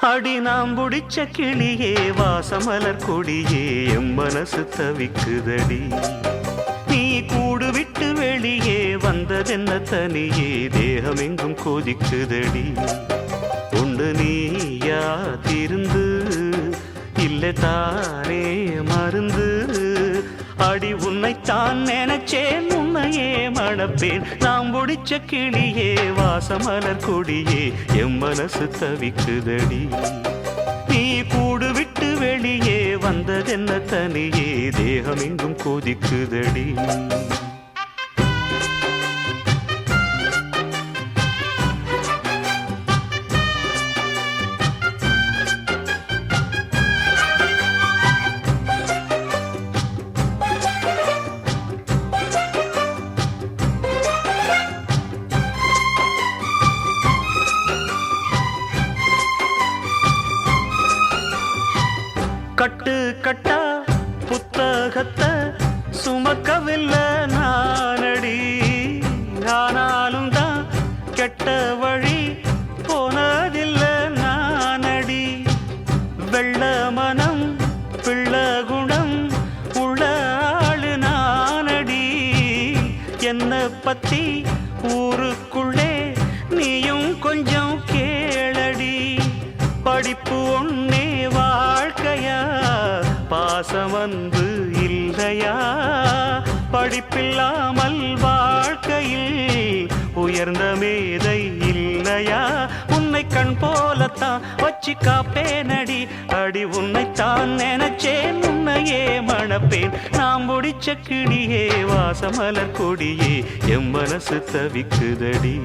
அடி நாம் புடிச்ச கிளியே வாசமலர் கொடியே எம் மனசு தவிக்குதடி. நீ கூடு விட்டு வெளியே வந்ததென்ன தனியே தேகம் எங்கும் கொதிக்குதடி. உண்டு நீயா திருந்து இல்லை தானே மருந்து. அடி உன்னைத்தான் நினைச்சேன் உன்னையே மணப்பேன். நாம் புடிச்ச கிளியே வாசமலர் கொடியே எம் மனசு தவிக்குதடி. நீ கூடு விட்டு வெளியே வந்ததென்ன தனியே தேகம் எங்கும் கொதிக்குதடி. கட்டு கட்டா புத்தகத்தை சுமக்கவில்லை நானடி. ஆனாலும் தான் கெட்ட வழி போனதில்லை நானடி. வெள்ள மனம் பிள்ள குணம் உள்ள ஆளு நானடி. என்னை பத்தி ஊருக்குள்ளே நீயும் கொஞ்சம் கேளடி. படிப்பு ஒன்னே வாழ்க்கையா பாசம் வந்து இல்லையா. படிப்பில்லாமல் வாழ்க்கையில் உயர்ந்த மேதை இல்லையா. உன்னை கண் போலத்தான் வச்சு காப்பேனடி. அடி உன்னைத்தான் நினைச்சேன் உன்னையே மணப்பேன். நாம் முடிச்ச கிளியே வாசமலர் கொடியே எம் மனசு தவிக்குதடி.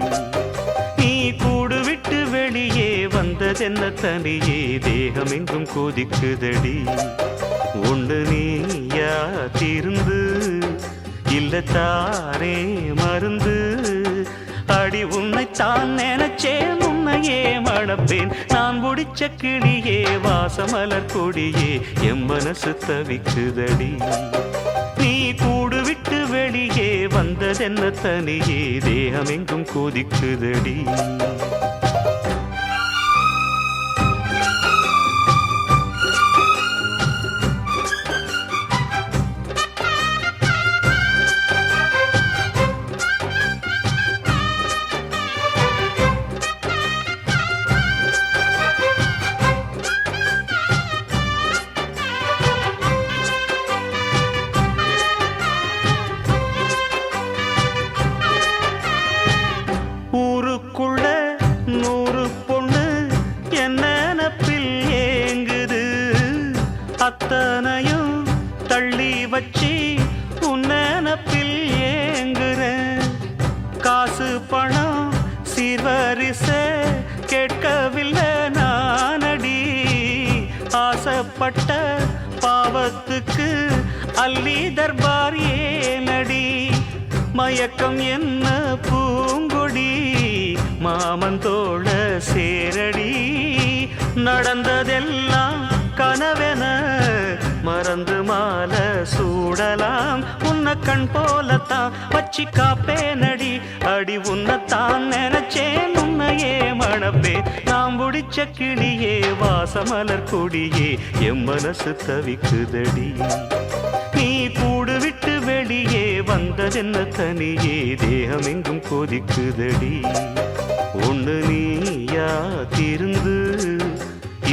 நீ கூடு விட்டு வெளியே வந்ததென்ன தனியே தேகம் எங்கும் கொதிக்குதடி. உண்டு நீயா திருந்து இல்ல தானே மருந்து. அடி உன்னைத்தான் நினைச்சேன் உன்னையே மணப்பேன். நான் முடிச்ச கிளியே வாசமலர் கொடியே எம் மனசு தவிக்குதடி. நீ கூடு விட்டு வெளியே வந்ததென்ன தனியே தேகம் எங்கும் கொதிக்குதடி. ஊருக்குள்ள 100 பொண்ணு என்ன நினப்பில் ஏங்குது. அத்தனையும் தள்ளி வச்சு உன் நினப்பில் ஏங்குற. காசு பணம் சீர்வரிச கேட்கவில்லை நானடி. ஆசைப்பட்ட பாவத்துக்கு அள்ளி தர்பார் ஏனடி. மயக்கம் என்ன பூங்கொடி மாமன் தோள சேரடி. நடந்ததெல்லாம் கனவென மறந்து மாலை சூடலாம். உன்னை கண் போலத்தான் வச்சு காப்பேனடி. அடி உன்னைத்தான் நினைச்சேன் உன்னையே மணப்பேன். நாம் புடிச்ச கிளியே வாசமலர் கொடியே எம் மனசு தவிக்குதடி. நீ கூடு விட்டு வெளியே வந்ததென்ன தனியே தேகம் எங்கும் கொதிக்குதடி. ஒண்ணு நீயா திருந்து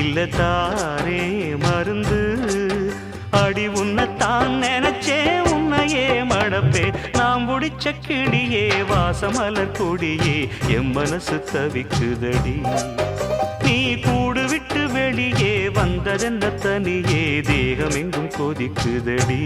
இல்ல தானே மருந்து. அடி உன்னைத்தான் நினைச்சேன் உன்னையே மணப்பேன். நாம் புடிச்ச கிளியே வாசமலர் கொடியே எம் மனசு தவிக்குதடி. நீ கூடு விட்டு வெளியே வந்ததென்ன தனியே தேகம் எங்கும் கொதிக்குதடி.